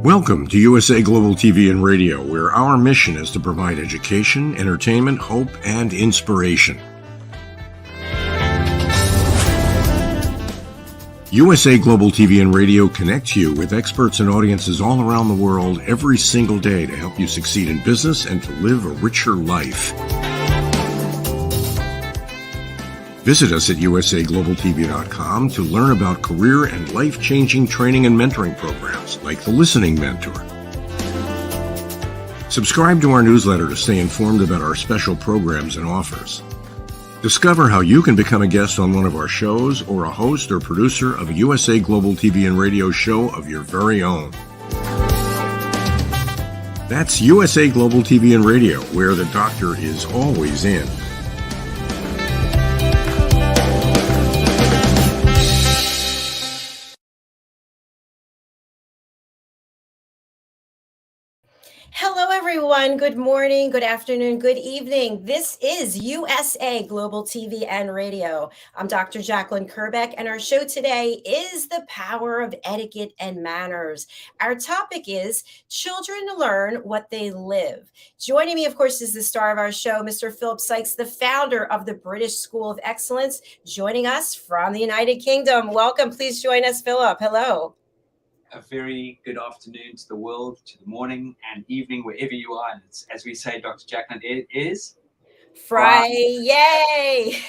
Welcome to USA Global TV and Radio, where our mission is to provide education, entertainment, hope, and inspiration. USA Global TV and Radio connects you with experts and audiences all around the world every single day to help you succeed in business and to live a richer life. Visit us at usaglobaltv.com to learn about career and life-changing training and mentoring programs like the Listening Mentor. Subscribe to our newsletter to stay informed about our special programs and offers. Discover how you can become a guest on one of our shows or a host or producer of a USA Global TV and Radio show of your very own. That's USA Global TV and Radio, where the doctor is always in. Hello, everyone. Good morning, good afternoon, good evening. This is USA Global TV and Radio. I'm Dr. JACALYN KERBECK, and our show today is the power of etiquette and manners. Our topic is children learn what they live. Joining me, of course, is the star of our show, Mr. Philip SYKES, the founder of the British School of Excellence, joining us from the United Kingdom. Welcome. Please join us, Philip. Hello. A very good afternoon to the world, to the morning and evening, wherever you are. And it's, as we say, Dr. JACALYN, it is Friday. Yay!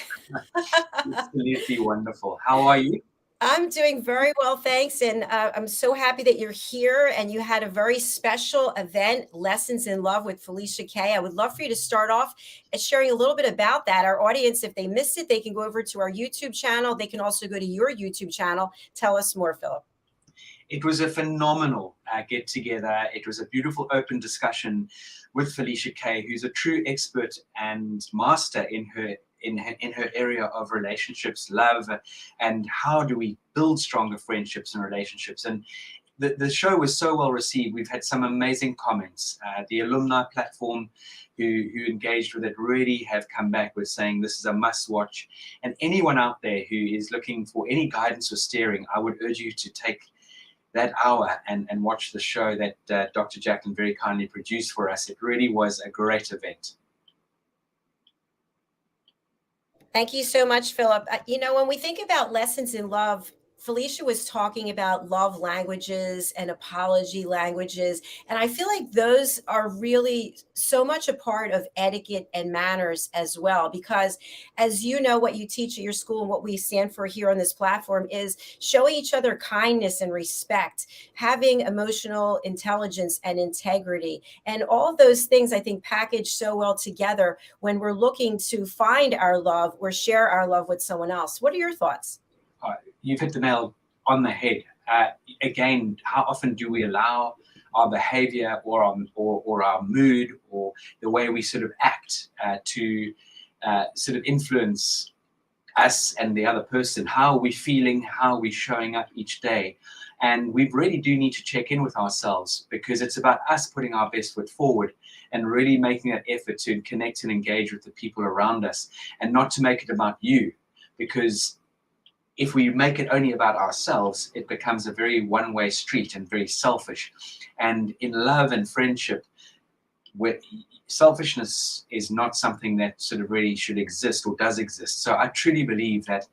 Absolutely wonderful. How are you? I'm doing very well, thanks. And I'm so happy that you're here and you had a very special event, Lessons in Love with Felicia K. I would love for you to start off sharing a little bit about that. Our audience, if they missed it, they can go over to our YouTube channel. They can also go to your YouTube channel. Tell us more, Philip. It was a phenomenal get-together. It was a beautiful open discussion with Felicia K, who's a true expert and master in her area of relationships, love, and how do we build stronger friendships and relationships. And the show was so well received. We've had some amazing comments. The alumni platform who engaged with it really have come back with saying this is a must-watch. And anyone out there who is looking for any guidance or steering, I would urge you to take that hour and watch the show that Dr. JACALYN very kindly produced for us. It really was a great event. Thank you so much, Philip. You know, when we think about lessons in love, Felicia was talking about love languages and apology languages. And I feel like those are really so much a part of etiquette and manners as well, because as you know, what you teach at your school and what we stand for here on this platform is showing each other kindness and respect, having emotional intelligence and integrity. And all of those things, I think, package so well together when we're looking to find our love or share our love with someone else. What are your thoughts? You've hit the nail on the head. Again, how often do we allow our behavior or our mood or the way we sort of act to sort of influence us and the other person? How are we feeling? How are we showing up each day? And we really do need to check in with ourselves, because it's about us putting our best foot forward and really making that effort to connect and engage with the people around us, and not to make it about you, because if we make it only about ourselves, it becomes a very one-way street and very selfish. And in love and friendship, where selfishness is not something that sort of really should exist or does exist. So I truly believe that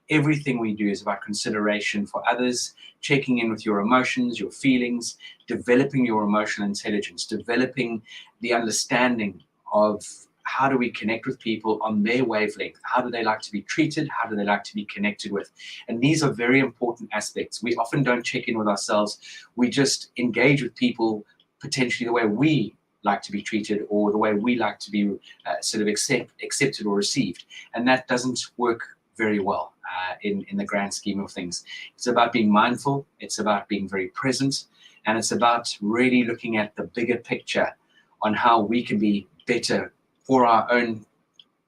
everything we do is about consideration for others, checking in with your emotions, your feelings, developing your emotional intelligence, developing the understanding of how do we connect with people on their wavelength? How do they like to be treated? How do they like to be connected with? And these are very important aspects. We often don't check in with ourselves. We just engage with people potentially the way we like to be treated or the way we like to be sort of accepted or received. And that doesn't work very well in the grand scheme of things. It's about being mindful. It's about being very present. And it's about really looking at the bigger picture on how we can be better for our own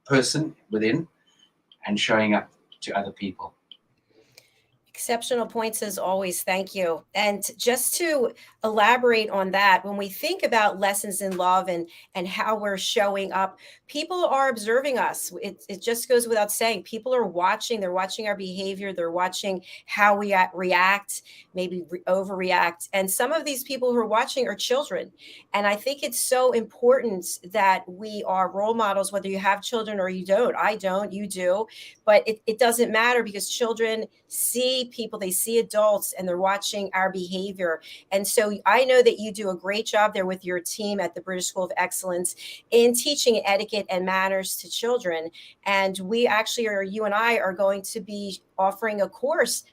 person within and showing up to other people. Exceptional points as always. Thank you. And just to elaborate on that, when we think about lessons in love and how we're showing up, people are observing us. It just goes without saying. People are watching. They're watching our behavior. They're watching how we react, maybe overreact. And some of these people who are watching are children. And I think it's so important that we are role models, whether you have children or you don't. I don't, you do. But it doesn't matter, because children see people, they see adults, and they're watching our behavior. And so I know that you do a great job there with your team at the British School of Excellence in teaching etiquette and manners to children. And we actually you and I are going to be offering a course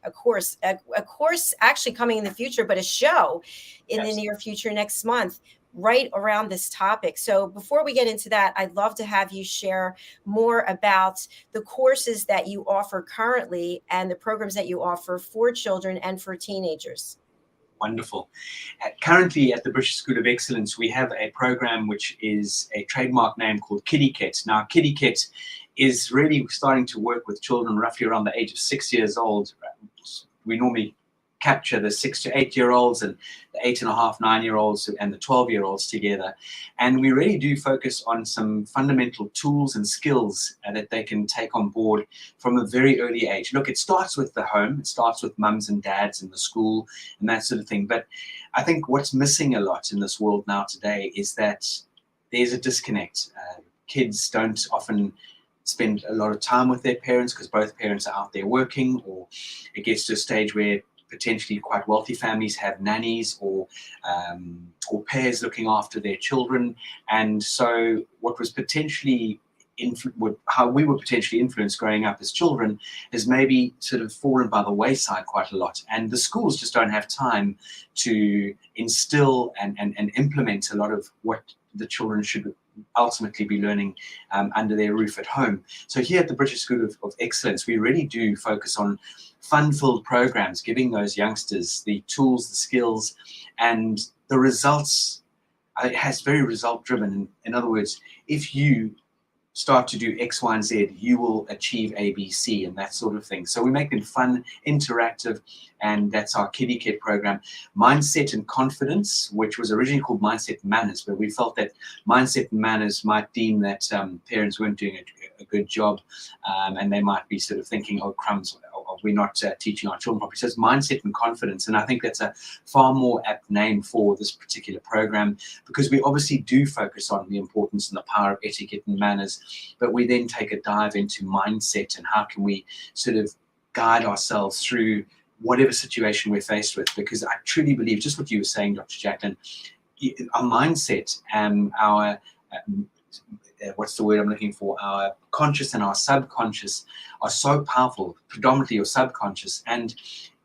actually coming in the future, but a show in the near future next month, right around this topic. So before we get into that, I'd love to have you share more about the courses that you offer currently and the programs that you offer for children and for teenagers. Wonderful. Currently at the British School of Excellence, we have a program which is a trademark name called Etiquette. Now, Etiquette is really starting to work with children roughly around the age of 6 years old. We normally capture the 6 to 8 year olds and the 8.5, 9-year-olds and the 12-year-olds together. And we really do focus on some fundamental tools and skills that they can take on board from a very early age. Look, it starts with the home, it starts with mums and dads and the school and that sort of thing. But I think what's missing a lot in this world now today is that there's a disconnect. Kids don't often spend a lot of time with their parents because both parents are out there working, or it gets to a stage where potentially quite wealthy families have nannies or pairs looking after their children. And so what was potentially how we were potentially influenced growing up as children has maybe sort of fallen by the wayside quite a lot. And the schools just don't have time to instill and implement a lot of what the children should ultimately be learning under their roof at home. So here at the British School of Excellence, we really do focus on fun-filled programs, giving those youngsters the tools, the skills, and the results. It has very result-driven. In other words, if you start to do X, Y, and Z, you will achieve A, B, C, and that sort of thing. So we make them fun, interactive, and that's our Etiquette program. Mindset and Confidence, which was originally called Mindset and Manners, but we felt that Mindset and Manners might deem that parents weren't doing a good job, and they might be sort of thinking, oh, crumbs, we're not teaching our children properly. So it's Mindset and Confidence, and I think that's a far more apt name for this particular program, because we obviously do focus on the importance and the power of etiquette and manners, but we then take a dive into mindset and how can we sort of guide ourselves through whatever situation we're faced with. Because I truly believe, just what you were saying, Dr. JACALYN, our mindset and our what's the word I'm looking for? Our conscious and our subconscious are so powerful, predominantly your subconscious. And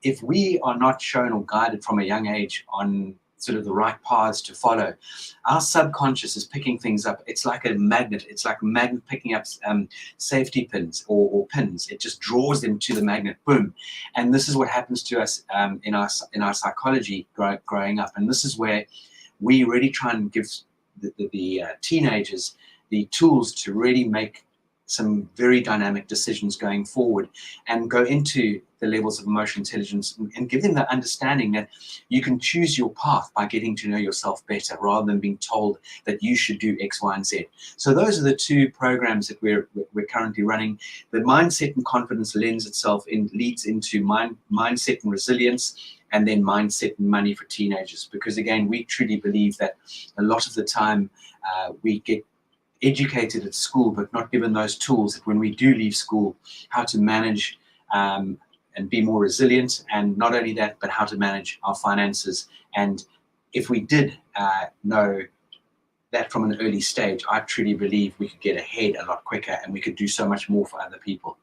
if we are not shown or guided from a young age on sort of the right paths to follow, our subconscious is picking things up. It's like a magnet. It's like a magnet picking up safety pins or pins. It just draws them to the magnet, boom. And this is what happens to us in our psychology growing up. And this is where we really try and give the teenagers the tools to really make some very dynamic decisions going forward and go into the levels of emotional intelligence and give them the understanding that you can choose your path by getting to know yourself better rather than being told that you should do X, Y, and Z. So those are the two programs that we're currently running. The Mindset and Confidence leads into mindset and resilience, and then mindset and money for teenagers. Because again, we truly believe that a lot of the time we get educated at school, but not given those tools that when we do leave school, how to manage and be more resilient. And not only that, but how to manage our finances. And if we did know that from an early stage, I truly believe we could get ahead a lot quicker and we could do so much more for other people.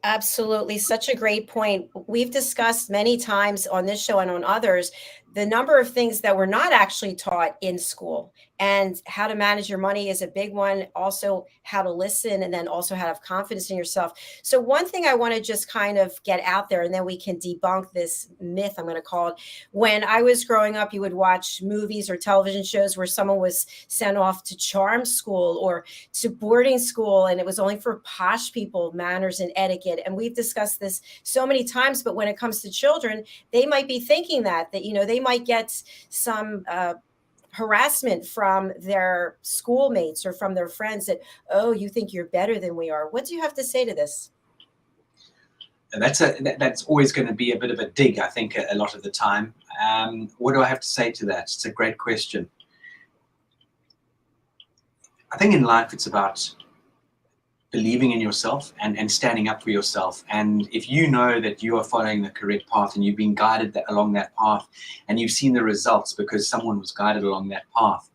Absolutely. Such a great point. We've discussed many times on this show and on others the number of things that were not actually taught in school, and how to manage your money is a big one. Also, how to listen, and then also how to have confidence in yourself. So one thing I want to just kind of get out there, and then we can debunk this myth, I'm going to call it. When I was growing up, you would watch movies or television shows where someone was sent off to charm school or to boarding school, and it was only for posh people, manners and etiquette. And we've discussed this so many times, but when it comes to children, they might be thinking that they might get some harassment from their schoolmates or from their friends that, oh, you think you're better than we are. What do you have to say to this? And that's always going to be a bit of a dig, I think, a lot of the time. What do I have to say to that? It's a great question. I think in life it's about believing in yourself and standing up for yourself. And if you know that you are following the correct path and you've been guided along that path and you've seen the results because someone was guided along that path,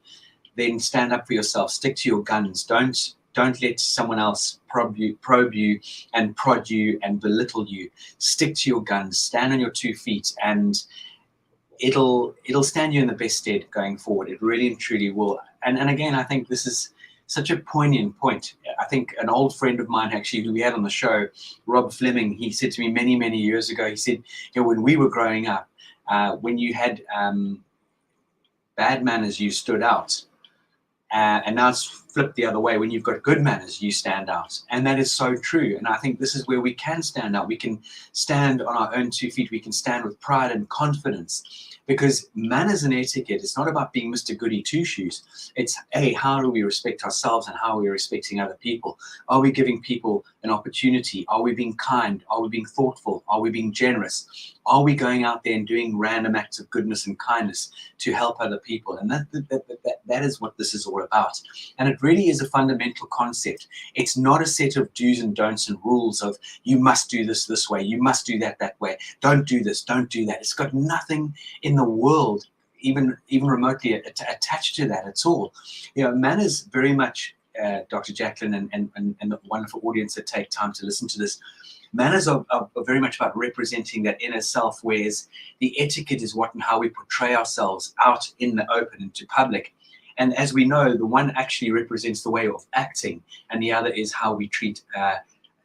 then stand up for yourself. Stick to your guns. Don't let someone else probe you and prod you and belittle you. Stick to your guns. Stand on your 2 feet, and it'll stand you in the best stead going forward. It really and truly will. And again, I think this is such a poignant point. I think an old friend of mine, actually, who we had on the show, Rob Fleming, he said to me many, many years ago, he said, when we were growing up, when you had bad manners, you stood out. And now it's flipped the other way. When you've got good manners, you stand out. And that is so true. And I think this is where we can stand out. We can stand on our own 2 feet. We can stand with pride and confidence. Because manners and etiquette, it's not about being Mr. Goody Two-Shoes. It's, hey, how do we respect ourselves and how are we respecting other people? Are we giving people an opportunity? Are we being kind? Are we being thoughtful? Are we being generous? Are we going out there and doing random acts of goodness and kindness to help other people? And that is what this is all about. And it really is a fundamental concept. It's not a set of do's and don'ts and rules of you must do this way, you must do that way, don't do this, don't do that. It's got nothing in the world even remotely attached to that at all. Manners very much, Dr. JACALYN and the wonderful audience that take time to listen to this, manners are very much about representing that inner self, whereas the etiquette is what and how we portray ourselves out in the open into public. And as we know, the one actually represents the way of acting, and the other is how we treat,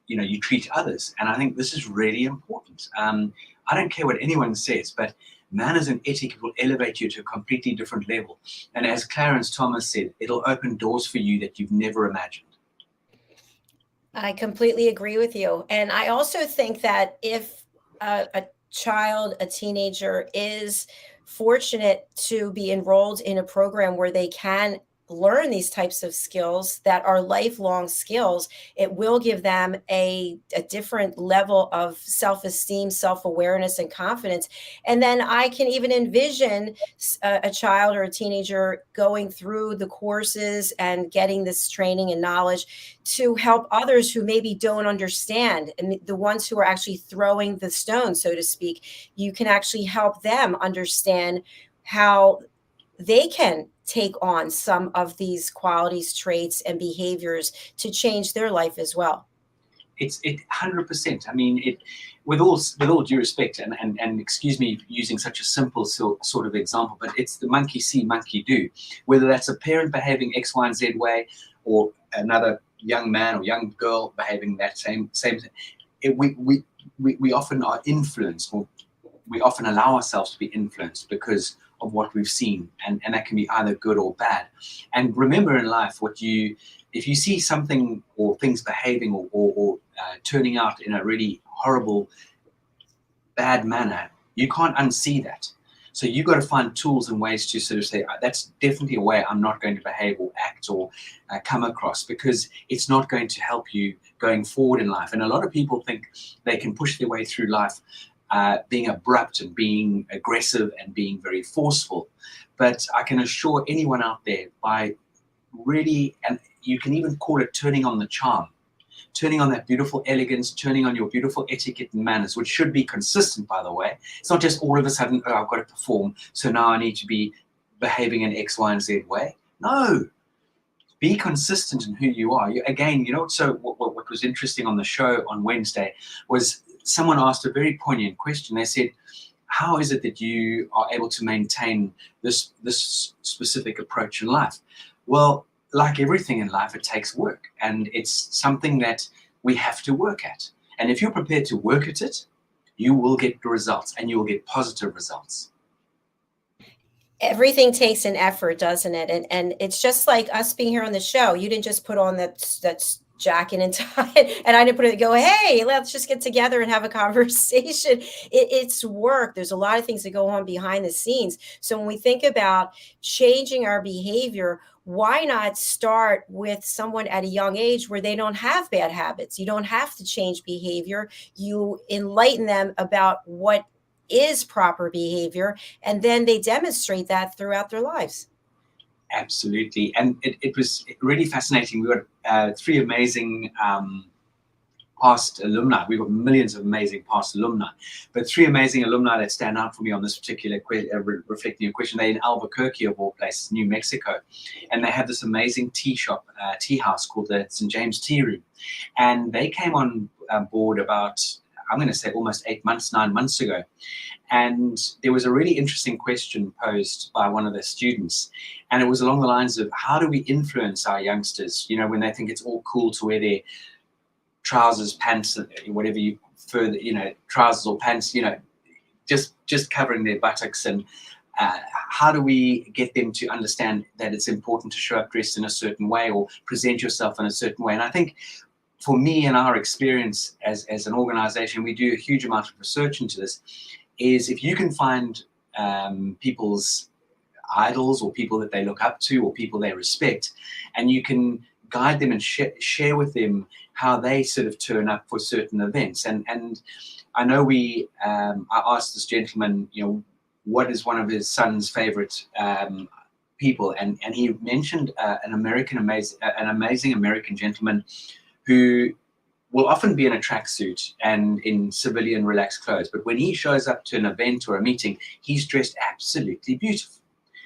you treat others. And I think this is really important. I don't care what anyone says, but manners and etiquette will elevate you to a completely different level. And as Clarence Thomas said, it'll open doors for you that you've never imagined. I completely agree with you. And I also think that if a child, a teenager is fortunate to be enrolled in a program where they can learn these types of skills that are lifelong skills, it will give them a different level of self-esteem, self-awareness, and confidence. And then I can even envision a child or a teenager going through the courses and getting this training and knowledge to help others who maybe don't understand, and the ones who are actually throwing the stone, so to speak. You can actually help them understand how they can take on some of these qualities, traits, and behaviors to change their life as well. It's 100%. I mean, with all due respect, and excuse me using such a simple sort of example, but it's the monkey see, monkey do. Whether that's a parent behaving X, Y, and Z way, or another young man or young girl behaving that same we often are influenced, or we often allow ourselves to be influenced because of what we've seen, and that can be either good or bad. And remember in life, if you see something or things behaving or turning out in a really horrible, bad manner, you can't unsee that. So you've got to find tools and ways to sort of say, that's definitely a way I'm not going to behave or act or come across, because it's not going to help you going forward in life. And a lot of people think they can push their way through life being abrupt and being aggressive and being very forceful. But I can assure anyone out there, by really, and you can even call it turning on the charm, turning on that beautiful elegance, turning on your beautiful etiquette and manners, which should be consistent, by the way. It's not just all of a sudden, oh, I've got to perform, so now I need to be behaving in X, Y, and Z way. No. Be consistent in who you are. Again, so what was interesting on the show on Wednesday was someone asked a very poignant question. They said, how is it that you are able to maintain this specific approach in life? Well, like everything in life, it takes work, and it's something that we have to work at. And if you're prepared to work at it, you will get the results, and you will get positive results. Everything takes an effort, doesn't it? And it's just like us being here on the show. You didn't just put on that jacket and tie, and I didn't put it. Go, hey, let's just get together and have a conversation. It's work. There's a lot of things that go on behind the scenes. So when we think about changing our behavior, why not start with someone at a young age where they don't have bad habits? You don't have to change behavior. You enlighten them about what is proper behavior, and then they demonstrate that throughout their lives. Absolutely. And it was really fascinating. We got 3 amazing past alumni. We've got millions of amazing past alumni, but 3 amazing alumni that stand out for me on this particular reflecting your question. They're in Albuquerque, of all places, New Mexico, and they have this amazing tea shop, tea house called the St. James Tea Room. And they came on board about, I'm going to say almost 9 months ago. And there was a really interesting question posed by one of the students. And it was along the lines of, how do we influence our youngsters, you know, when they think it's all cool to wear their trousers, pants, whatever you further, you know, trousers or pants, you know, just covering their buttocks. And how do we get them to understand that it's important to show up dressed in a certain way or present yourself in a certain way? And I think for me and our experience as an organization, we do a huge amount of research into this, is if you can find people's idols or people that they look up to or people they respect, and you can guide them and share with them how they sort of turn up for certain events. And I know I asked this gentleman, you know, what is one of his son's favorite people, and he mentioned an amazing American gentleman who will often be in a tracksuit and in civilian relaxed clothes, but when he shows up to an event or a meeting, he's dressed absolutely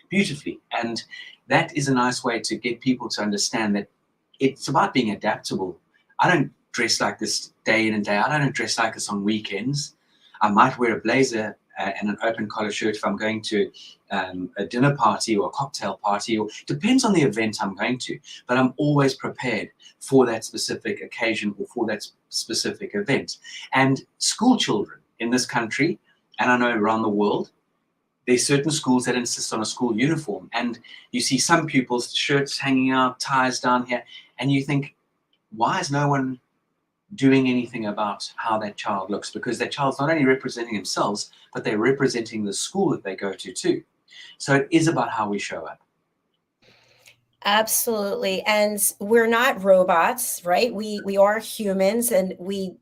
beautifully. And that is a nice way to get people to understand that it's about being adaptable. I don't dress like this day in and day out. I don't dress like this on weekends. I might wear a blazer and an open collar shirt if I'm going to a dinner party or a cocktail party, or depends on the event I'm going to, but I'm always prepared for that specific occasion or for that specific event. And school children in this country, and I know around the world, there's certain schools that insist on a school uniform, and you see some pupils' shirts hanging out, ties down here, and you think, why is no one doing anything about how that child looks? Because that child's not only representing themselves, but they're representing the school that they go to too. So it is about how we show up. Absolutely. And we're not robots, right? We are humans, and we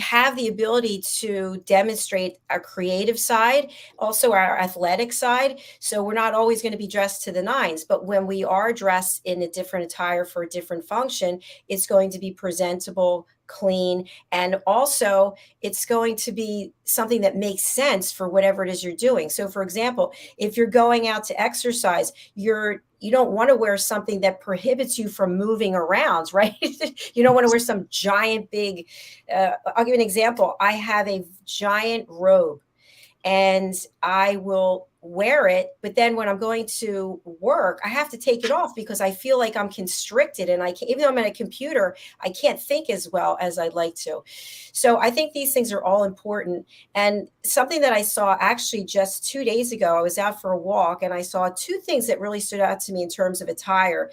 have the ability to demonstrate our creative side, also our athletic side. So we're not always going to be dressed to the nines, but when we are dressed in a different attire for a different function, it's going to be presentable, clean, and also it's going to be something that makes sense for whatever it is you're doing. So for example, if you're going out to exercise, you don't want to wear something that prohibits you from moving around, right? You don't want to wear some giant big, I'll give you an example. I have a giant robe and I will wear it, but then when I'm going to work, I have to take it off because I feel like I'm constricted, and I can't, even though I'm at a computer, I can't think as well as I'd like to. So I think these things are all important. And something that I saw actually just 2 days ago, I was out for a walk and I saw 2 things that really stood out to me in terms of attire.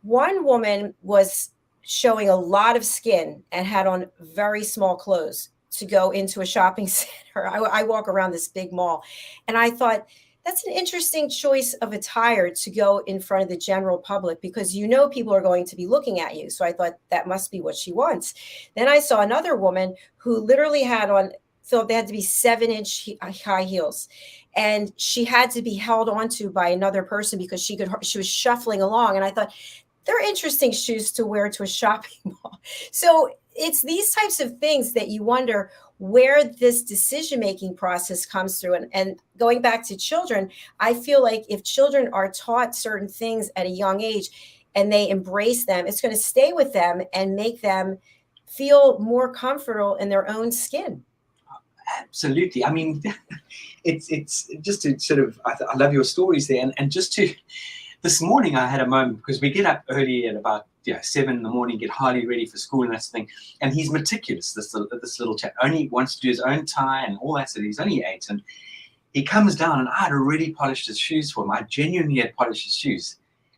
One woman was showing a lot of skin and had on very small clothes to go into a shopping center. I walk around this big mall, and I thought, that's an interesting choice of attire to go in front of the general public, because you know people are going to be looking at you. So I thought that must be what she wants. Then I saw another woman who literally had on, Philip, they had to be 7-inch high heels, and she had to be held onto by another person because she was shuffling along. And I thought, they're interesting shoes to wear to a shopping mall. So it's these types of things that you wonder where this decision-making process comes through. And going back to children, I feel like if children are taught certain things at a young age and they embrace them, it's going to stay with them and make them feel more comfortable in their own skin. Absolutely. I mean, it's just to sort of, I love your stories there. And just to, this morning I had a moment because we get up early at about 7 in the morning, get Harley ready for school and that thing. And he's meticulous, this little chap. Only wants to do his own tie and all that. So he's only 8. And he comes down and I had already polished his shoes for him. I genuinely had polished his shoes.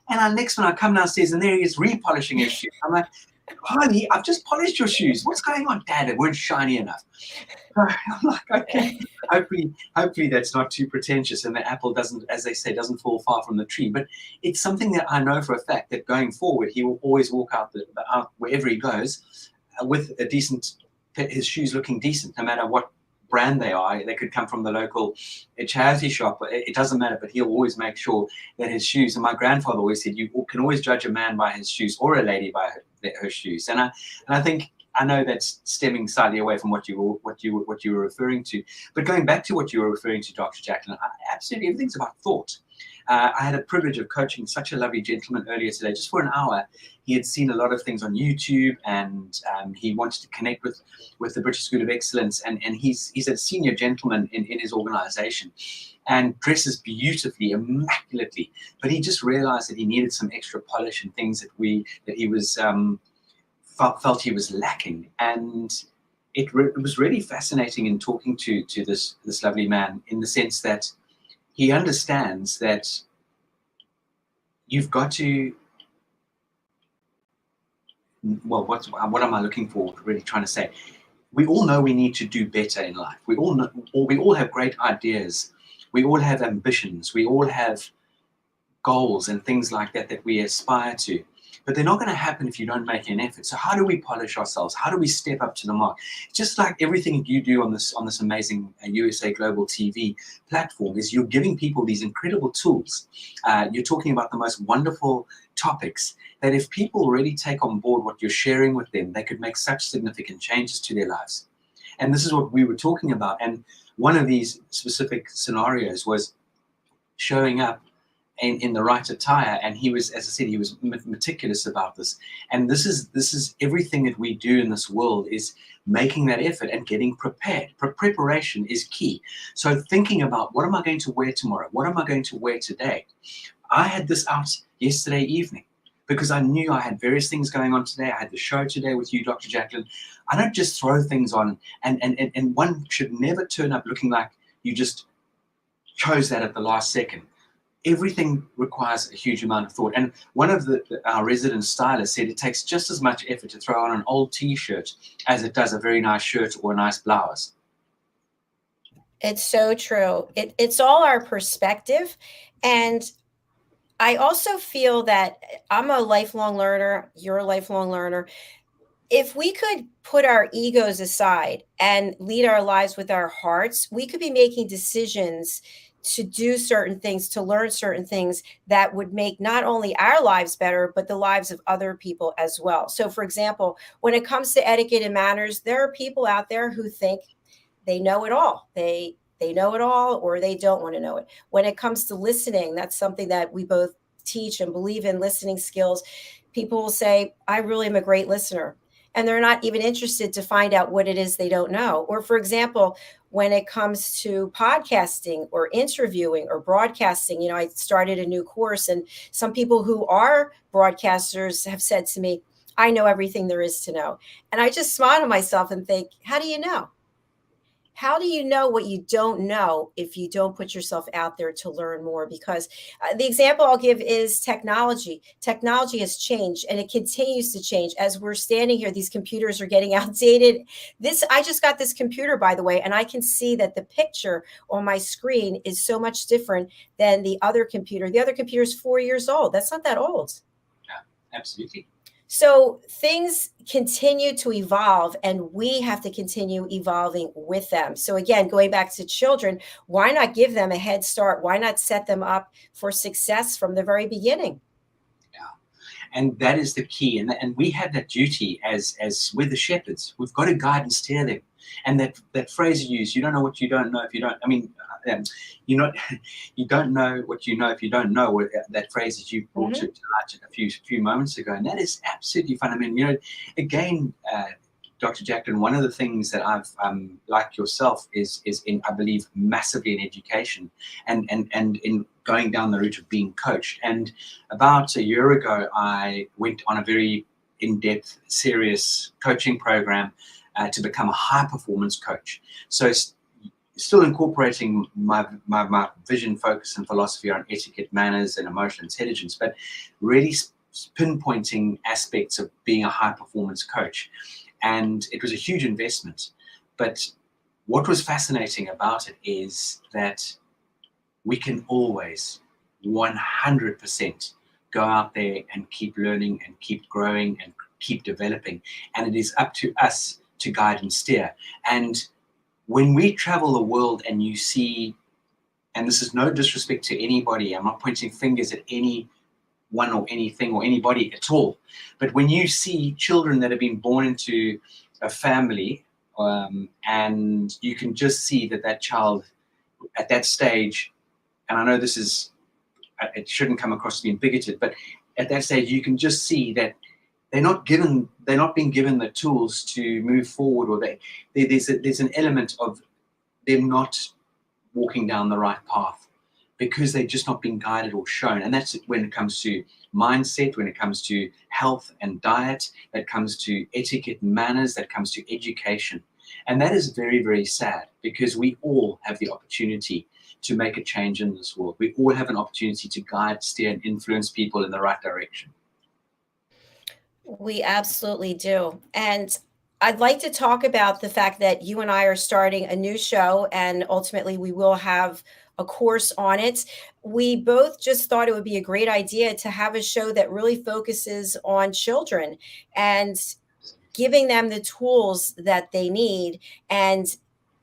And next when I come downstairs and there he is repolishing his shoes. I'm like, Harley, I've just polished your shoes. What's going on, Dad? They weren't shiny enough. I'm like, okay, hopefully that's not too pretentious and the apple doesn't, as they say, doesn't fall far from the tree. But it's something that I know for a fact that going forward, he will always walk out wherever he goes with a decent, his shoes looking decent, no matter what brand they are. They could come from the local charity shop. It doesn't matter, but he'll always make sure that his shoes, and my grandfather always said, you can always judge a man by his shoes or a lady by her shoes. And I think, I know that's stemming slightly away from what you were referring to, but going back to what you were referring to, Dr. JACALYN, absolutely everything's about thought. I had a privilege of coaching such a lovely gentleman earlier today, just for an hour. He had seen a lot of things on YouTube, and he wanted to connect with the British School of Excellence, and he's a senior gentleman in his organization and dresses beautifully, immaculately, but he just realized that he needed some extra polish and things that he was felt he was lacking. And it was really fascinating in talking to this lovely man, in the sense that he understands that you've got to, well, what am I looking for, really trying to say? We all know we need to do better in life. We all know, or we all have great ideas. We all have ambitions. We all have goals and things like that we aspire to. But they're not going to happen if you don't make an effort. So how do we polish ourselves? How do we step up to the mark? Just like everything you do on this amazing USA Global TV platform, is you're giving people these incredible tools. You're talking about the most wonderful topics that if people really take on board what you're sharing with them, they could make such significant changes to their lives. And this is what we were talking about. And one of these specific scenarios was showing up in the right attire, and he was, as I said, he was meticulous about this. And this is everything that we do in this world, is making that effort and getting prepared. Preparation is key. So thinking about, what am I going to wear tomorrow? What am I going to wear today? I had this out yesterday evening because I knew I had various things going on today. I had the show today with you, Dr. JACALYN. I don't just throw things on, and one should never turn up looking like you just chose that at the last second. Everything requires a huge amount of thought. And one of our resident stylists said it takes just as much effort to throw on an old t-shirt as it does a very nice shirt or a nice blouse. It's so true. It's all our perspective. And I also feel that I'm a lifelong learner. You're a lifelong learner. If we could put our egos aside and lead our lives with our hearts, we could be making decisions to do certain things, to learn certain things that would make not only our lives better, but the lives of other people as well. So for example, when it comes to etiquette and manners, there are people out there who think they know it all. They know it all, or they don't want to know it. When it comes to listening, that's something that we both teach and believe in, listening skills. People will say, I really am a great listener. And they're not even interested to find out what it is they don't know. Or for example, when it comes to podcasting or interviewing or broadcasting, I started a new course, and some people who are broadcasters have said to me, I know everything there is to know. And I just smile to myself and think, how do you know? How do you know what you don't know if you don't put yourself out there to learn more? Because the example I'll give is technology. Technology has changed, and it continues to change. As we're standing here, these computers are getting outdated. I just got this computer, by the way, and I can see that the picture on my screen is so much different than the other computer. The other computer is 4 years old. That's not that old. Yeah, absolutely. So things continue to evolve, and we have to continue evolving with them. So again, going back to children, why not give them a head start? Why not set them up for success from the very beginning? Yeah, and that is the key. And we have that duty as we're the shepherds. We've got to guide and steer them. And that phrase you use, you don't know what you don't know if you don't. I mean, you don't know what you know if you don't know. That phrase that you brought to light a few moments ago, and that is absolutely fundamental. Again, Dr. Jacqueline, one of the things that I've, like yourself, is in, I believe, massively in education and in going down the route of being coached. And about a year ago, I went on a very in-depth, serious coaching program to become a high-performance coach. So still incorporating my vision, focus, and philosophy on etiquette, manners, and emotional intelligence, but really pinpointing aspects of being a high-performance coach. And it was a huge investment. But what was fascinating about it is that we can always 100% go out there and keep learning and keep growing and keep developing. And it is up to us to guide and steer. And when we travel the world and you see, and this is no disrespect to anybody, I'm not pointing fingers at anyone or anything or anybody at all, but when you see children that have been born into a family, and you can just see that that child at that stage, and I know this is, it shouldn't come across as being bigoted, but at that stage you can just see that they're not being given the tools to move forward, or there's an element of them not walking down the right path because they're just not being guided or shown. And that's when it comes to mindset, when it comes to health and diet, that comes to etiquette and manners, that comes to education. And that is very, very sad, because we all have the opportunity to make a change in this world. We all have an opportunity to guide, steer, and influence people in the right direction. We absolutely do. And I'd like to talk about the fact that you and I are starting a new show, and ultimately we will have a course on it. We both just thought it would be a great idea to have a show that really focuses on children and giving them the tools that they need and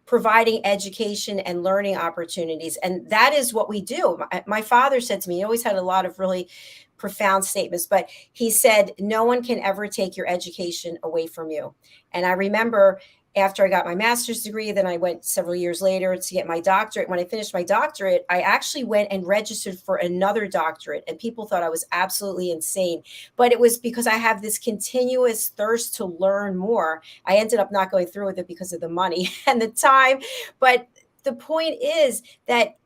providing education and learning opportunities. And that is what we do. My father said to me, he always had a lot of really profound statements, but he said, no one can ever take your education away from you. And I remember after I got my master's degree, then I went several years later to get my doctorate. When I finished my doctorate, I actually went and registered for another doctorate, and people thought I was absolutely insane. But it was because I have this continuous thirst to learn more. I ended up not going through with it because of the money and the time. But the point is that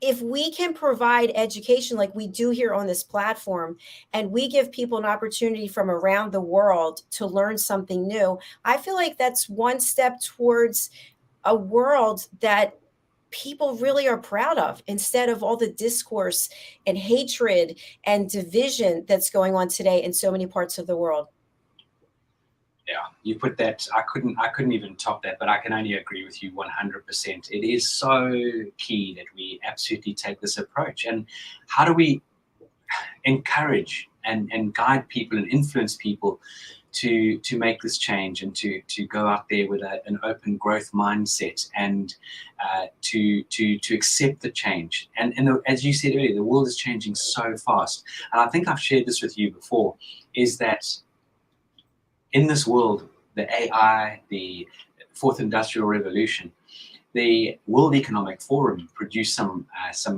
if we can provide education like we do here on this platform, and we give people an opportunity from around the world to learn something new, I feel like that's one step towards a world that people really are proud of, instead of all the discourse and hatred and division that's going on today in so many parts of the world. Yeah, you put that, I couldn't even top that, but I can only agree with you 100%. It is so key that we absolutely take this approach. And how do we encourage and guide people and influence people to make this change, and to go out there with an open growth mindset, and to accept the change. And as you said earlier, the world is changing so fast. And I think I've shared this with you before, is that in this world, the AI, the fourth industrial revolution, the World Economic Forum produced some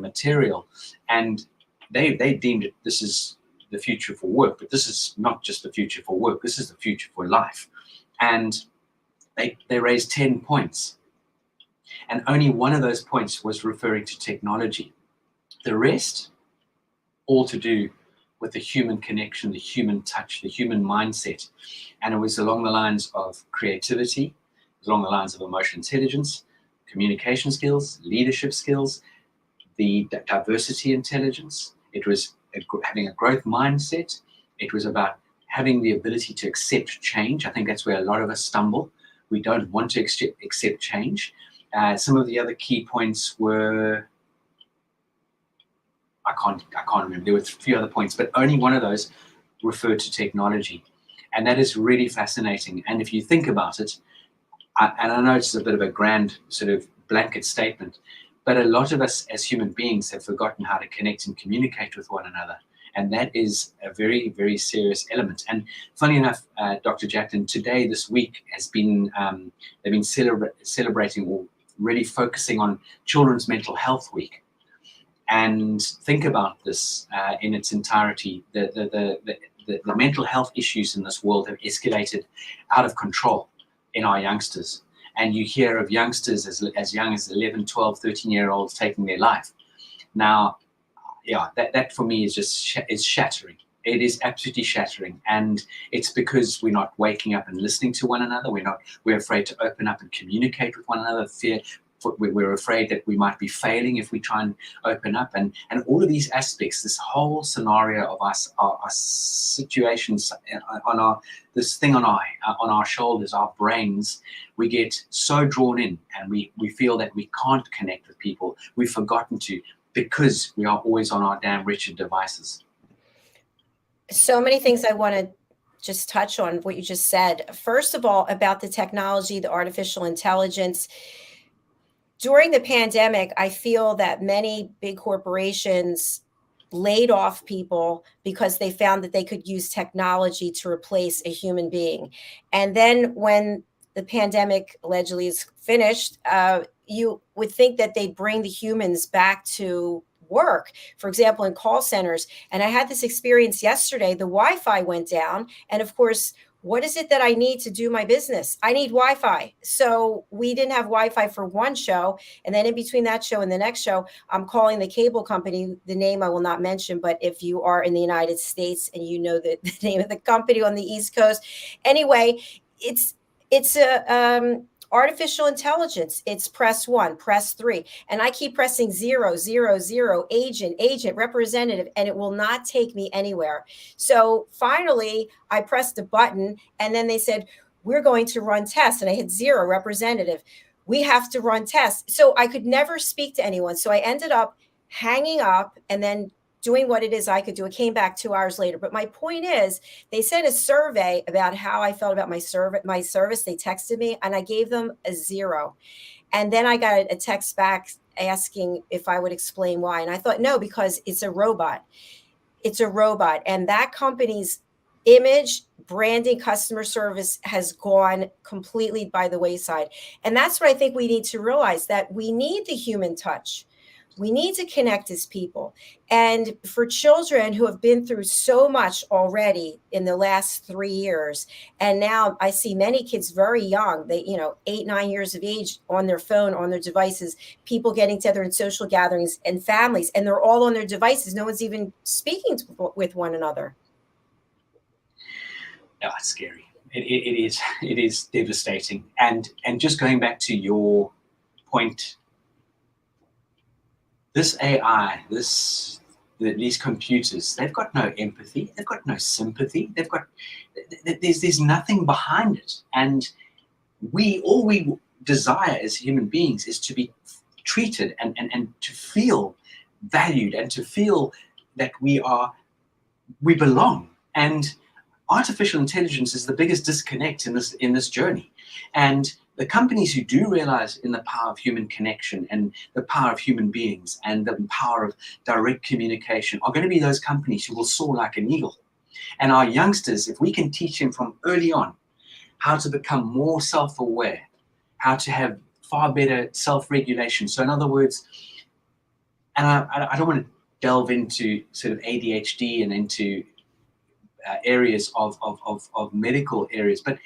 material, and they deemed it, this is the future for work, but this is not just the future for work, this is the future for life. And they raised 10 points, and only one of those points was referring to technology. The rest, all to do with the human connection, the human touch, the human mindset. And it was along the lines of creativity, it was along the lines of emotional intelligence, communication skills, leadership skills, the diversity intelligence. It was having a growth mindset. It was about having the ability to accept change. I think that's where a lot of us stumble. We don't want to accept change. Some of the other key points were, I can't remember. There were a few other points, but only one of those referred to technology. And that is really fascinating. And if you think about it, and I know it's a bit of a grand sort of blanket statement, but a lot of us as human beings have forgotten how to connect and communicate with one another. And that is a very, very serious element. And funny enough, Dr. Jacqueline, today, this week, has been, they've been celebrating, or really focusing on Children's Mental Health Week. And think about this in its entirety. The mental health issues in this world have escalated out of control. in our youngsters. And you hear of youngsters as young as 11, 12, 13-year-olds taking their life. Now, yeah, that for me is just is shattering. It is absolutely shattering, and it's because we're not waking up and listening to one another. We're afraid to open up and communicate with one another. We're afraid that we might be failing if we try and open up, and all of these aspects, this whole scenario of us, our situations on this thing on our shoulders, our brains, we get so drawn in, and we feel that we can't connect with people. We've forgotten to, because we are always on our damn wretched devices. So many things I want to just touch on what you just said. First of all, about the technology, the artificial intelligence. During the pandemic, I feel that many big corporations laid off people because they found that they could use technology to replace a human being. And then when the pandemic allegedly is finished, you would think that they'd bring the humans back to work, for example, in call centers. And I had this experience yesterday. The Wi-Fi went down. And of course, what is it that I need to do my business? I need Wi-Fi. So we didn't have Wi-Fi for one show. And then in between that show and the next show, I'm calling the cable company, the name I will not mention, but if you are in the United States and you know the name of the company on the East Coast. Anyway, it's a artificial intelligence. It's press 1, press 3. And I keep pressing 0, 0, 0, agent, representative, and it will not take me anywhere. So finally, I pressed a button, and then they said, we're going to run tests. And I hit 0, representative. We have to run tests. So I could never speak to anyone. So I ended up hanging up and then doing what it is I could do. It came back 2 hours later. But my point is, they sent a survey about how I felt about my service. They texted me, and I gave them a 0. And then I got a text back asking if I would explain why. And I thought, no, because it's a robot. It's a robot. And that company's image, branding, customer service has gone completely by the wayside. And that's what I think we need to realize, that we need the human touch. We need to connect as people. And for children who have been through so much already in the last 3 years, and now I see many kids very young, they, 8, 9 years of age, on their phone, on their devices, people getting together in social gatherings and families, and they're all on their devices. No one's even speaking with one another. Oh, it's scary. It is devastating. And just going back to your point, this AI, these computers, they've got no empathy, they've got no sympathy, there's nothing behind it. And all we desire as human beings is to be treated and to feel valued and to feel that we belong. And artificial intelligence is the biggest disconnect in this journey. And the companies who do realize in the power of human connection and the power of human beings and the power of direct communication are going to be those companies who will soar like an eagle. And our youngsters, if we can teach them from early on how to become more self-aware, how to have far better self-regulation. So in other words, and I don't want to delve into sort of ADHD and into areas of medical areas, but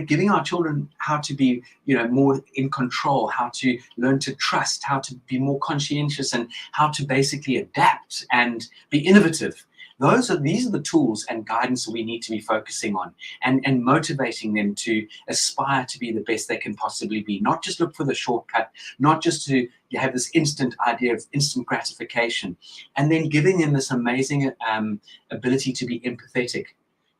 giving our children how to be more in control, how to learn to trust, how to be more conscientious, and how to basically adapt and be innovative. These are the tools and guidance that we need to be focusing on, and motivating them to aspire to be the best they can possibly be. Not just look for the shortcut, not just to have this instant idea of instant gratification, and then giving them this amazing ability to be empathetic.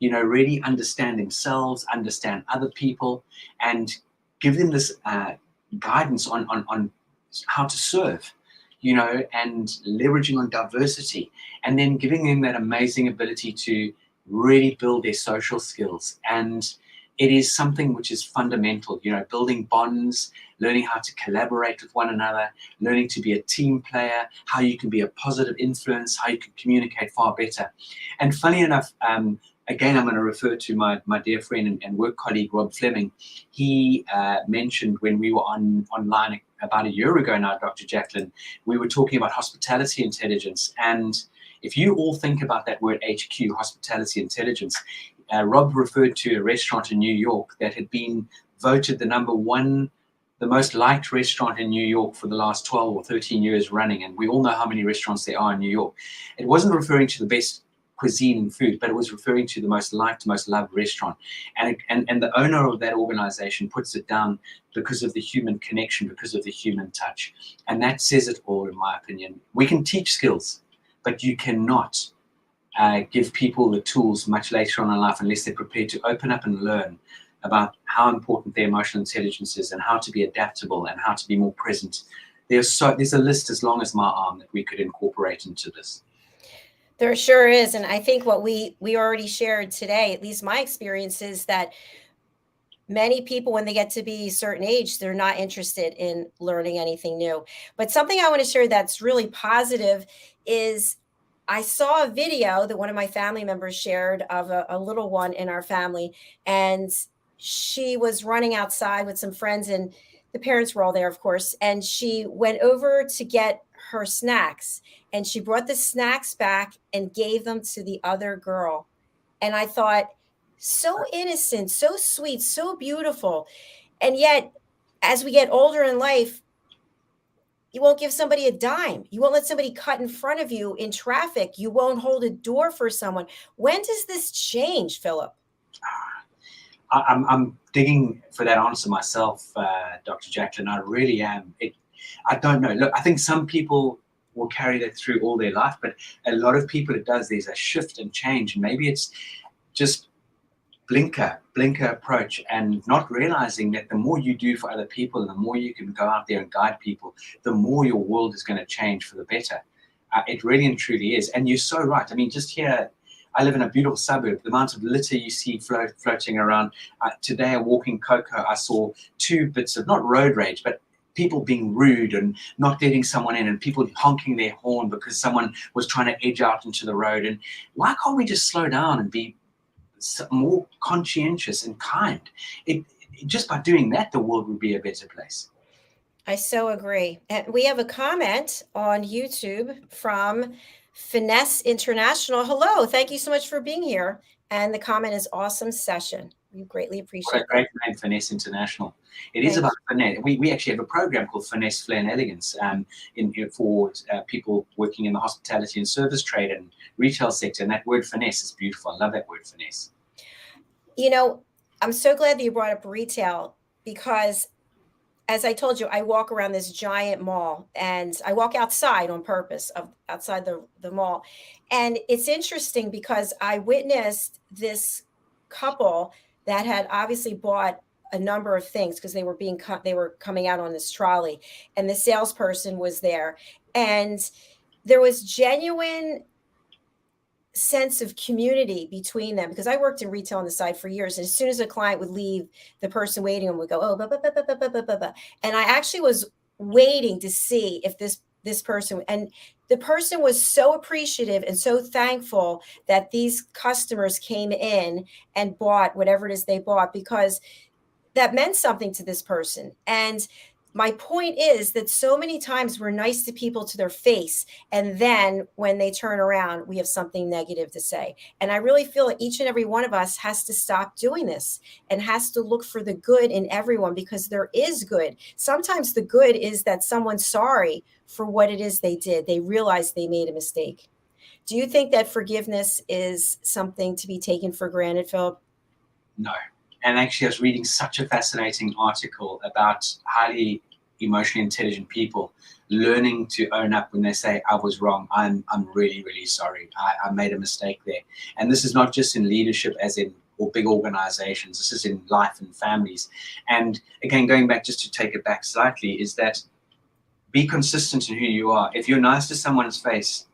Really understand themselves, understand other people, and give them this guidance on how to serve, and leveraging on diversity, and then giving them that amazing ability to really build their social skills. And it is something which is fundamental, building bonds, learning how to collaborate with one another, learning to be a team player, how you can be a positive influence, how you can communicate far better. And funny enough, again, I'm going to refer to my dear friend and work colleague, Rob Fleming. He mentioned when we were online about a year ago now, Dr. JACALYN, we were talking about hospitality intelligence. And if you all think about that word HQ, hospitality intelligence, Rob referred to a restaurant in New York that had been voted the most liked restaurant in New York for the last 12 or 13 years running. And we all know how many restaurants there are in New York. It wasn't referring to the best cuisine and food, but it was referring to the most liked, most loved restaurant. And the owner of that organization puts it down because of the human connection, because of the human touch. And that says it all, in my opinion. We can teach skills, but you cannot give people the tools much later on in life unless they're prepared to open up and learn about how important their emotional intelligence is and how to be adaptable and how to be more present. There's a list as long as my arm that we could incorporate into this. There sure is. And I think what we already shared today, at least my experience, is that many people, when they get to be a certain age, they're not interested in learning anything new. But something I want to share that's really positive is I saw a video that one of my family members shared of a little one in our family. And she was running outside with some friends, and the parents were all there, of course. And she went over to get her snacks, and she brought the snacks back and gave them to the other girl. And I thought, so innocent, so sweet, so beautiful. And yet, as we get older in life, you won't give somebody a dime. You won't let somebody cut in front of you in traffic. You won't hold a door for someone. When does this change, Philip? I'm digging for that answer myself, Dr. JACALYN. I really am. I don't know. Look, I think some people will carry that through all their life, but a lot of people it does. There's a shift and change, and maybe it's just blinker approach, and not realizing that the more you do for other people and the more you can go out there and guide people, the more your world is going to change for the better. It really and truly is. And you're so right. I mean, just here, I live in a beautiful suburb. The amount of litter you see floating around. Today, walking Coco, I saw 2 bits of, not road rage, but people being rude and not letting someone in, and people honking their horn because someone was trying to edge out into the road. And why can't we just slow down and be more conscientious and kind? Just by doing that, the world would be a better place. I so agree. And we have a comment on YouTube from Finesse International. Hello, thank you so much for being here. And the comment is awesome session. We greatly appreciate it. What a great name, Finesse International. It is about finesse. We actually have a program called Finesse, Flair and Elegance for people working in the hospitality and service trade and retail sector. And that word finesse is beautiful. I love that word finesse. You know, I'm so glad that you brought up retail, because as I told you, I walk around this giant mall, and I walk outside on purpose, outside the mall. And it's interesting because I witnessed this couple that had obviously bought a number of things because they were coming out on this trolley, and the salesperson was there, and there was genuine sense of community between them, because I worked in retail on the side for years. And as soon as a client would leave, the person waiting on would go, oh, and I actually was waiting to see if this person, and the person was so appreciative and so thankful that these customers came in and bought whatever it is they bought, because that meant something to this person. And my point is that so many times we're nice to people to their face, and then when they turn around, we have something negative to say. And I really feel that each and every one of us has to stop doing this and has to look for the good in everyone, because there is good. Sometimes the good is that someone's sorry for what it is they did. They realized they made a mistake. Do you think that forgiveness is something to be taken for granted, Philip? No. And actually, I was reading such a fascinating article about highly emotionally intelligent people learning to own up when they say, I was wrong. I'm really, really sorry. I made a mistake there. And this is not just in leadership or big organizations. This is in life and families. And again, going back just to take it back slightly, is that be consistent in who you are. If you're nice to someone's face,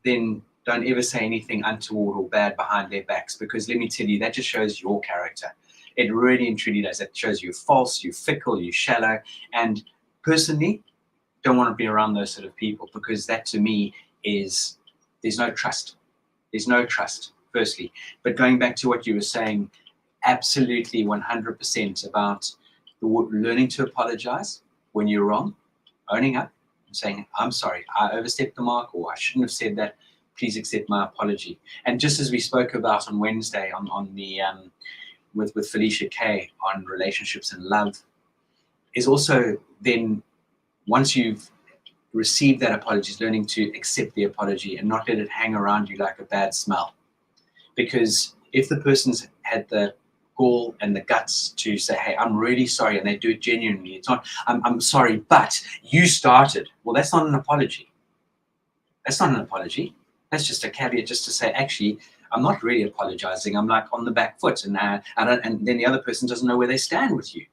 then don't ever say anything untoward or bad behind their backs, because let me tell you, that just shows your character. It really and truly does. It shows you're false, you're fickle, you're shallow. And personally, don't want to be around those sort of people, because that to me is, there's no trust. There's no trust, firstly. But going back to what you were saying, absolutely 100% about learning to apologize when you're wrong, owning up and saying, I'm sorry, I overstepped the mark, or I shouldn't have said that. Please accept my apology. And just as we spoke about on Wednesday on with Felicia Kay on relationships and love is also then, once you've received that apology, is learning to accept the apology and not let it hang around you like a bad smell. Because if the person's had the gall and the guts to say, hey, I'm really sorry, and they do it genuinely, it's not, I'm sorry, but you started. Well, that's not an apology. That's not an apology. That's just a caveat, just to say, actually, I'm not really apologizing. I'm like on the back foot, and and then the other person doesn't know where they stand with you.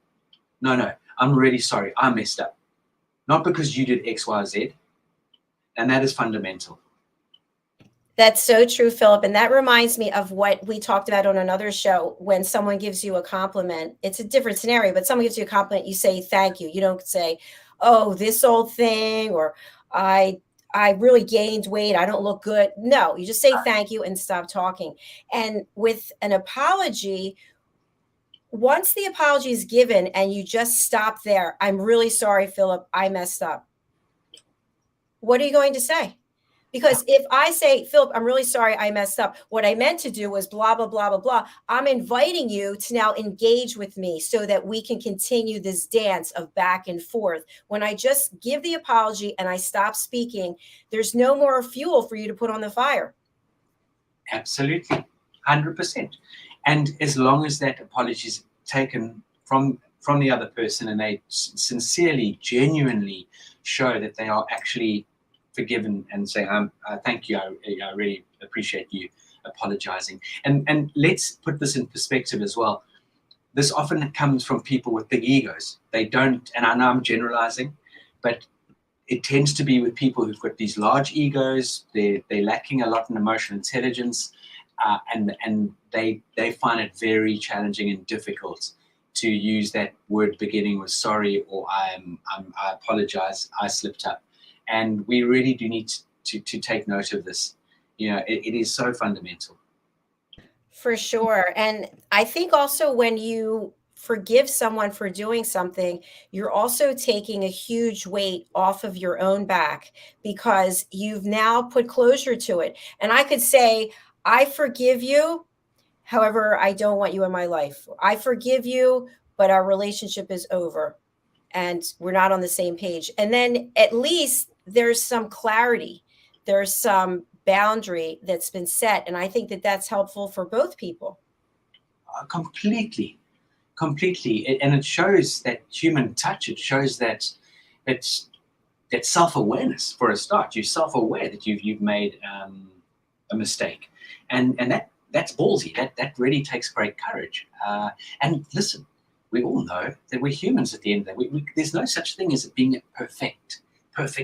No, I'm really sorry. I messed up. Not because you did X, Y, Z. And that is fundamental. That's so true, Philip. And that reminds me of what we talked about on another show. When someone gives you a compliment, it's a different scenario, but someone gives you a compliment, you say thank you. You don't say, oh, this old thing, or I really gained weight, I don't look good. No, you just say thank you and stop talking. And with an apology, once the apology is given and you just stop there, I'm really sorry, Philip, I messed up. What are you going to say? Because if I say, Philip, I'm really sorry I messed up, what I meant to do was blah, blah, blah, blah, blah. I'm inviting you to now engage with me so that we can continue this dance of back and forth. When I just give the apology and I stop speaking, there's no more fuel for you to put on the fire. Absolutely, 100%. And as long as that apology is taken from the other person and they sincerely, genuinely show that they are actually forgiven and say, thank you, I really appreciate you apologizing. And let's put this in perspective as well. This often comes from people with big egos. They don't, and I know I'm generalizing, but it tends to be with people who've got these large egos. They're lacking a lot in emotional intelligence, and they find it very challenging and difficult to use that word beginning with sorry, or I apologize, I slipped up. And we really do need to take note of this. You know, it is so fundamental. For sure. And I think also when you forgive someone for doing something, you're also taking a huge weight off of your own back, because you've now put closure to it. And I could say, I forgive you. However, I don't want you in my life. I forgive you, but our relationship is over and we're not on the same page. And then at least there's some clarity. There's some boundary that's been set. And I think that that's helpful for both people. Completely. And it shows that human touch. It shows that self-awareness for a start. You're self-aware that you've made a mistake. And that's ballsy. That really takes great courage. And listen, we all know that we're humans at the end of the day. There's no such thing as being perfect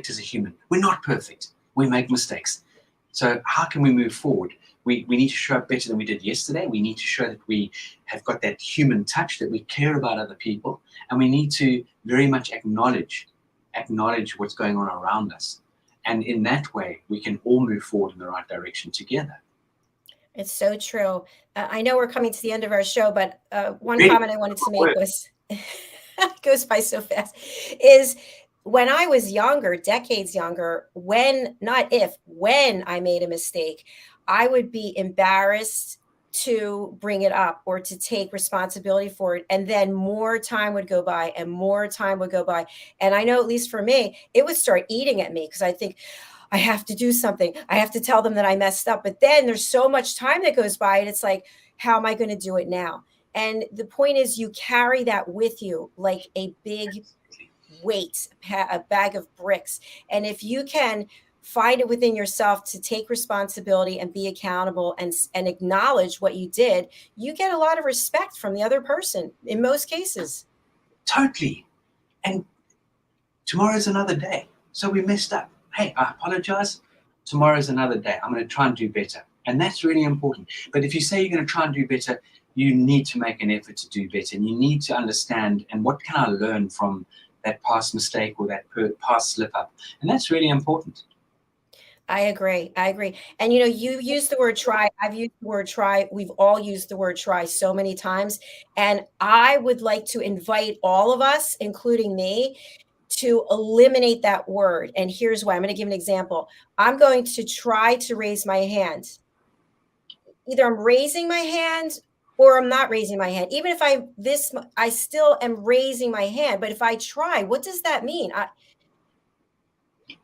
as a human. We're not perfect. We make mistakes. So how can we move forward? We need to show up better than we did yesterday. We need to show that we have got that human touch, that we care about other people. And we need to very much acknowledge what's going on around us. And in that way, we can all move forward in the right direction together. It's so true. I know we're coming to the end of our show, but one Really? comment I wanted to make was, goes by so fast, is when I was younger, decades younger, when I made a mistake, I would be embarrassed to bring it up or to take responsibility for it. And then more time would go by and more time would go by. And I know, at least for me, it would start eating at me, because I think, I have to do something. I have to tell them that I messed up. But then there's so much time that goes by, and it's like, how am I going to do it now? And the point is, you carry that with you like a big weight, a bag of bricks. And if you can find it within yourself to take responsibility and be accountable and acknowledge what you did, you get a lot of respect from the other person in most cases. Totally. And tomorrow's another day. So we messed up. Hey, I apologize. Tomorrow's another day. I'm going to try and do better. And that's really important. But if you say you're going to try and do better, you need to make an effort to do better. And you need to understand, and what can I learn from that past mistake or that past slip up? And that's really important. I agree. And you used the word try. I've used the word try. We've all used the word try so many times. And I would like to invite all of us, including me, to eliminate that word. And here's why. I'm going to give an example. I'm going to try to raise my hand. Either I'm raising my hand or I'm not raising my hand. Even if I still am raising my hand, but if I try, what does that mean?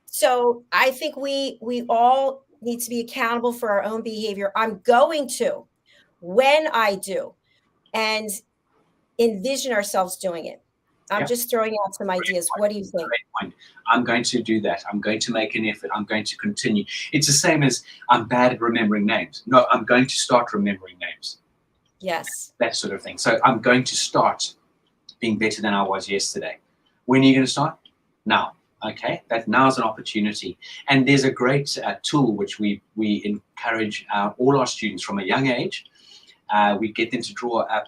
So I think we all need to be accountable for our own behavior. I'm going to, when I do, and envision ourselves doing it. I'm Yep. just throwing out some ideas. What do you think? Great point. I'm going to do that. I'm going to make an effort. I'm going to continue. It's the same as I'm bad at remembering names. No, I'm going to start remembering names. Yes. That sort of thing. So I'm going to start being better than I was yesterday. When are you going to start? Now. Okay, that now is an opportunity. And there's a great tool which we encourage all our students from a young age. We get them to draw up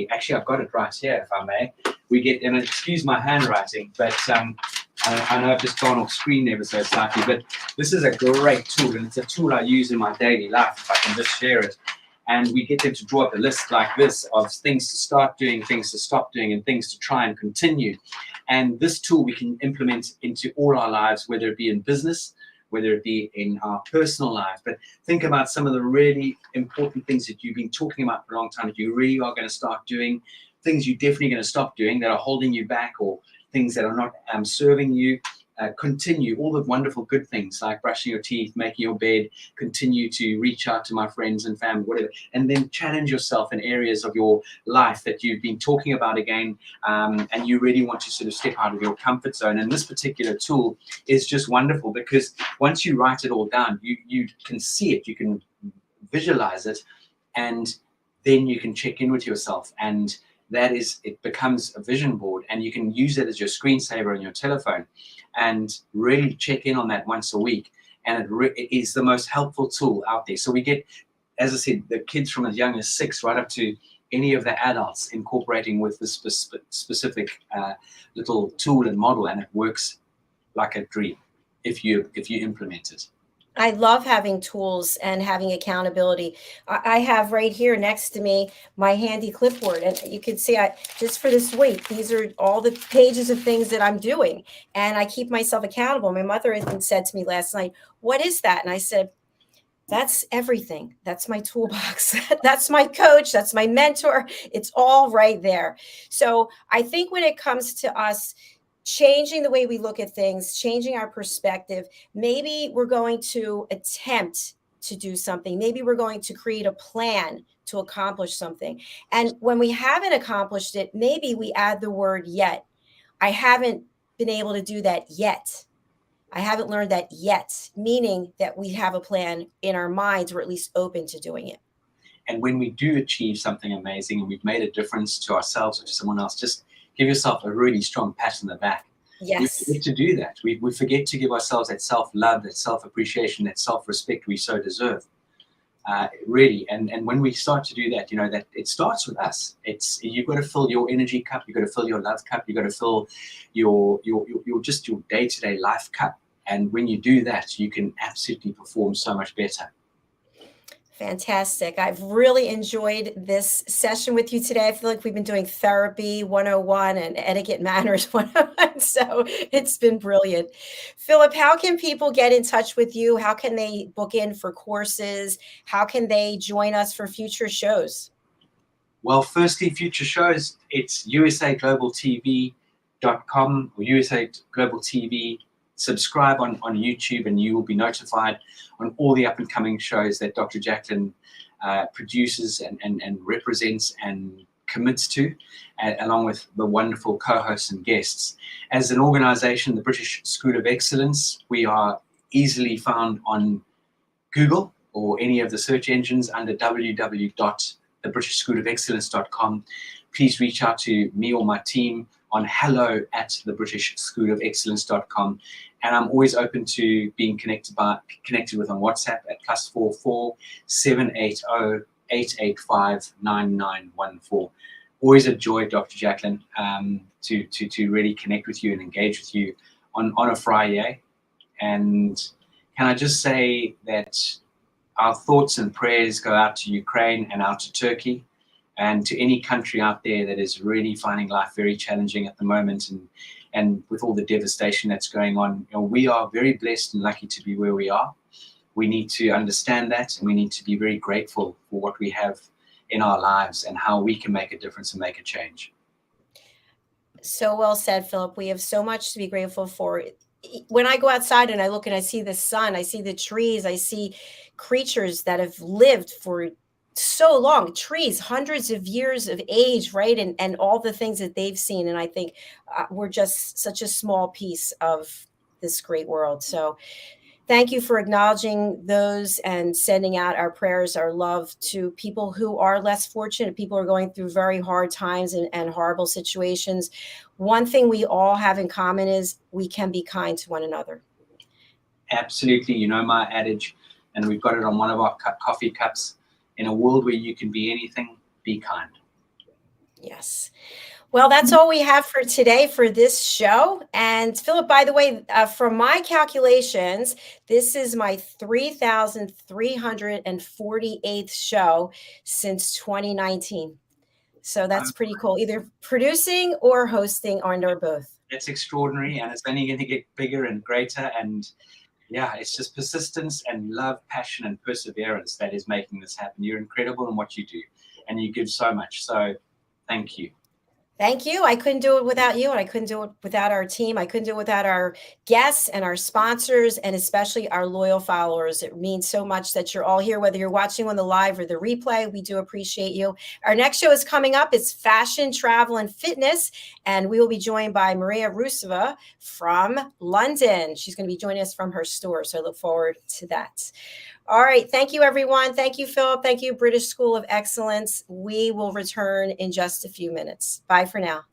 actually I've got it right here, if I may. We get, and excuse my handwriting, but I know I've just gone off screen ever so slightly, but this is a great tool, and it's a tool I use in my daily life, if I can just share it. And we get them to draw up a list like this of things to start doing, things to stop doing, and things to try and continue. And this tool we can implement into all our lives, whether it be in business, whether it be in our personal lives. But think about some of the really important things that you've been talking about for a long time that you really are going to start doing, things you're definitely going to stop doing that are holding you back, or things that are not serving you. Continue all the wonderful good things like brushing your teeth, making your bed, continue to reach out to my friends and family, whatever, and then challenge yourself in areas of your life that you've been talking about again, and you really want to sort of step out of your comfort zone. And this particular tool is just wonderful because once you write it all down, you can see it, you can visualize it, and then you can check in with yourself, and it becomes a vision board, and you can use it as your screensaver on your telephone and really check in on that once a week. And it is the most helpful tool out there. So we get, as I said, the kids from as young as 6 right up to any of the adults incorporating with this specific little tool and model, and it works like a dream if you implement it. I love having tools and having accountability. I have right here next to me my handy clipboard, and you can see just for this week, these are all the pages of things that I'm doing, and I keep myself accountable. My mother even said to me last night, "What is that?" And I said, "That's everything. That's my toolbox. That's my coach. That's my mentor. It's all right there." So I think when it comes to us changing the way we look at things, changing our perspective, maybe we're going to attempt to do something. Maybe we're going to create a plan to accomplish something. And when we haven't accomplished it, maybe we add the word yet. I haven't been able to do that yet. I haven't learned that yet, meaning that we have a plan in our minds. We're at least open to doing it. And when we do achieve something amazing and we've made a difference to ourselves or to someone else, just give yourself a really strong pat on the back. Yes. We forget to do that. We forget to give ourselves that self-love, that self-appreciation, that self-respect we so deserve. Really. And when we start to do that, that it starts with us. You've got to fill your energy cup. You've got to fill your love cup. You've got to fill your just your day-to-day life cup. And when you do that, you can absolutely perform so much better. Fantastic. I've really enjoyed this session with you today. I feel like we've been doing therapy 101 and etiquette manners 101. So it's been brilliant. Philip, how can people get in touch with you? How can they book in for courses? How can they join us for future shows? Well, firstly, future shows, it's usaglobaltv.com or USA Global TV. Subscribe on YouTube and you will be notified on all the up and coming shows that Dr. JACALYN produces and represents and commits to, along with the wonderful co-hosts and guests. As an organization, the British School of Excellence, we are easily found on Google or any of the search engines under www.thebritishschoolofexcellence.com. Please reach out to me or my team on hello@thebritishschoolofexcellence.com. And I'm always open to being connected with on WhatsApp at +44 780 885 9914. Always a joy, Dr. JACALYN, to really connect with you and engage with you on a Friday. And can I just say that our thoughts and prayers go out to Ukraine and out to Turkey and to any country out there that is really finding life very challenging at the moment, and with all the devastation that's going on. We are very blessed and lucky to be where we are. We need to understand that, and we need to be very grateful for what we have in our lives and how we can make a difference and make a change. So well said, Philip. We have so much to be grateful for. When I go outside and I look and I see the sun, I see the trees, I see creatures that have lived for so long, trees, hundreds of years of age, right? And all the things that they've seen. And I think we're just such a small piece of this great world. So thank you for acknowledging those and sending out our prayers, our love to people who are less fortunate. People are going through very hard times and horrible situations. One thing we all have in common is we can be kind to one another. Absolutely. You know my adage, and we've got it on one of our coffee cups. In a world where you can be anything, be kind. Yes. Well, that's all we have for today for this show. And Philip, by the way, from my calculations, this is my 3,348th show since 2019. So that's pretty cool, either producing or hosting or both. It's extraordinary, and it's only going to get bigger and greater. And yeah, it's just persistence and love, passion, and perseverance that is making this happen. You're incredible in what you do, and you give so much. So thank you. Thank you. I couldn't do it without you, and I couldn't do it without our team. I couldn't do it without our guests and our sponsors, and especially our loyal followers. It means so much that you're all here, whether you're watching on the live or the replay. We do appreciate you. Our next show is coming up. It's fashion, travel, and fitness, and we will be joined by Maria Rusova from London. She's going to be joining us from her store, so I look forward to that. All right. Thank you, everyone. Thank you, Philip. Thank you, British School of Excellence. We will return in just a few minutes. Bye for now.